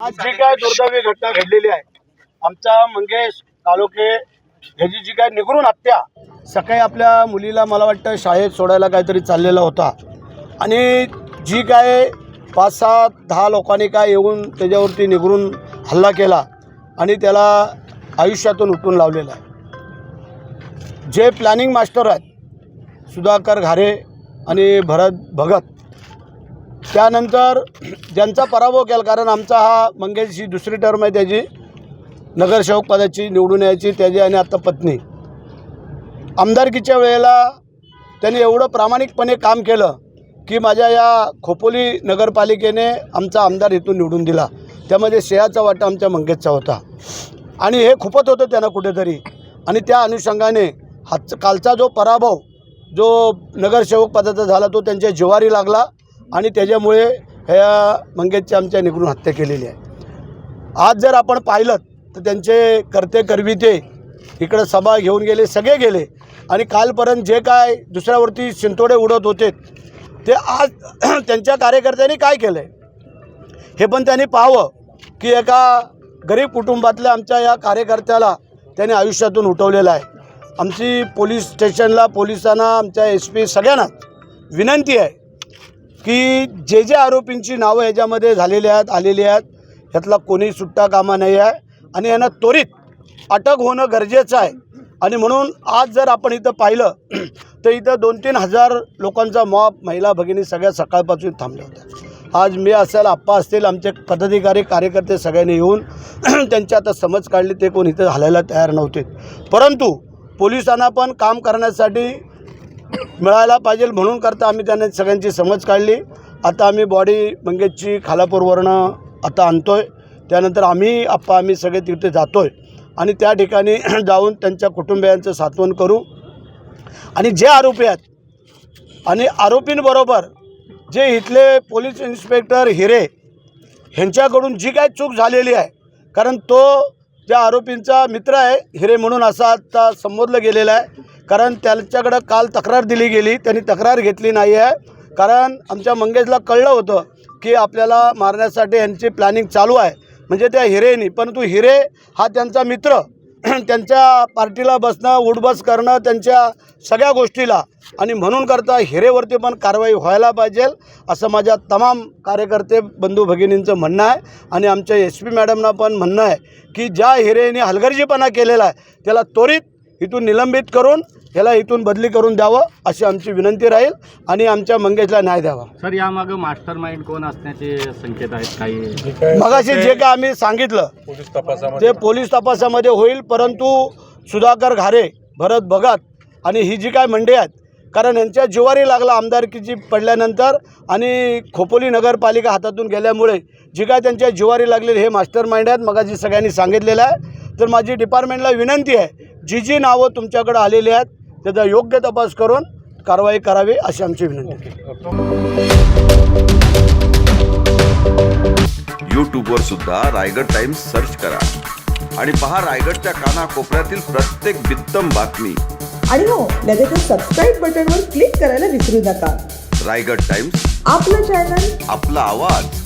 आज जी काय दुर्दैवी घटना घडलेली आहे, आमचा मंगेश तालुके ह्याची जी काय निगरून हत्या, सकाळी आपल्या मुलीला मला वाटतं शाळेत सोडायला काहीतरी चाललेला होता आणि जी काय 5-10 लोकांनी काय येऊन त्याच्यावरती निगरून हल्ला केला आणि त्याला आयुष्यातून उठून लावलेला आहे। जे प्लॅनिंग मास्टर आहेत सुधाकर घारे आणि भरत भगत, त्यानंतर ज्यांचा पराभव केला, कारण आमचा हा मंगेशची दुसरी टर्म आहे त्याची नगरसेवक पदाची निवडून यायची, त्याची आणि आता पत्नी। आमदारकीच्या वेळेला त्यांनी एवढं प्रामाणिकपणे काम केलं की माझ्या या खोपोली नगरपालिकेने आमचा आमदार इथून निवडून दिला, त्यामध्ये श्रेयाचा वाटा आमच्या मंगेशचा होता आणि हे खुपत होतं त्यांना कुठेतरी। आणि त्या अनुषंगाने कालचा जो पराभव जो नगरसेवक पदाचा झाला तो त्यांच्या जिवारी लागला आणि त्याच्यामुळे ह्या मंगेशची आमच्या निगरून हत्या केलेली आहे। आज जर आपण पाहिलं तर त्यांचे कर्ते करविते इकडं सभा घेऊन गेले, सगळे गेले आणि कालपर्यंत जे काय दुसऱ्यावरती शिंतोडे उडत होते ते आज त्यांच्या कार्यकर्त्यांनी काय केलं आहे हे पण त्यांनी पाहावं की एका गरीब कुटुंबातल्या आमच्या या कार्यकर्त्याला त्यांनी आयुष्यातून उठवलेलं आहे। आमची पोलीस स्टेशनला, पोलिसांना, आमच्या SP सगळ्यांना विनंती आहे की जे जे आरोपींची नावं ह्याच्यामध्ये झालेली आहेत, आलेली आहेत, ह्यातला कोणी सुट्टा कामा नाही आहे आणि यांना त्वरित अटक होणं गरजेचं आहे। आणि म्हणून आज जर आपण इथं पाहिलं तर इथं 2-3 हजार लोकांचा मॉब, महिला भगिनी सगळ्या सकाळपासून थांबल्या होत्या। आज मी असेल, आप्पा असतील, आमचे पदाधिकारी कार्यकर्ते सगळ्यांनी येऊन त्यांची आता समज काढली, ते कोण इथं हलायला तयार नव्हते, परंतु पोलिसांना पण काम करण्यासाठी मिळायला पाहिजे म्हणून करता आम्ही त्यांना सगळ्यांची समज काढली। आता आम्ही बॉडी मंगेशची खालापूरवरनं आता आणतो आहे, त्यानंतर आम्ही सगळे तिथे जातो आहे आणि त्या ठिकाणी जाऊन त्यांच्या कुटुंबियांचं सांत्वन करू आणि जे आरोपी आहेत आणि आरोपींबरोबर जे इथले पोलीस इन्स्पेक्टर हिरे ह्यांच्याकडून जी काय चूक झालेली आहे, कारण तो ज्या आरोपींचा मित्र आहे हिरे म्हणून असा आता संबोधलं गेलेलं आहे, कारण त्याच्याकडं काल तक्रार दिली गेली, त्यांनी तक्रार घेतली नाही आहे, कारण आमच्या मंगेशला कळलं होतं की आपल्याला मारण्यासाठी यांची प्लॅनिंग चालू आहे म्हणजे त्या हिरेनी, परंतु हिरे हा त्यांचा मित्र, त्यांच्या पार्टीला बसणं, उठबस करणं, त्यांच्या सगळ्या गोष्टीला, आणि म्हणून करता हिरेवरती पण कारवाई व्हायला पाहिजे असं माझ्या तमाम कार्यकर्ते बंधू भगिनींचं म्हणणं आहे। आणि आमच्या SP मॅडमना पण म्हणणं आहे की ज्या हिरेने हलगर्जीपणा केलेला आहे त्याला त्वरित इथून निलंबित करून ह्याला इथून बदली करून द्यावं अशी आमची विनंती राहील आणि आमच्या मंगेशला न्याय द्यावा। सर, यामागे मास्टर माइंड कोण असण्याचे संकेत आहेत काही? मगाशी जे काय आम्ही सांगितलं ते पोलीस तपासामध्ये होईल, परंतु सुधाकर घारे, भरत भगत आणि ही जी काय मंडळी आहेत, कारण यांच्या जिवारी लागला आमदारकीची पडल्यानंतर आणि खोपोली नगरपालिका हातातून गेल्यामुळे जी काय त्यांच्या जिवारी लागलेले हे मास्टर माइंड आहेत, मगाशी सगळ्यांनी सांगितलेलं आहे। तर माझी डिपार्टमेंटला विनंती आहे जी नावं तुमच्याकडे आलेली आहेत त्याचा योग्य तपास करून कारवाई करावी अशी आमची विनंती। यूट्यूबवर सुद्धा रायगड टाइम्स सर्च करा आणि पहा रायगडच्या कानाकोपऱ्यातील प्रत्येक बित्तम बातमी। आणि हो, लगेचच सबस्क्राईब बटनवर क्लिक करायला विसरू नका। रायगड टाइम्स, आपलं चॅनल, आपला आवाज।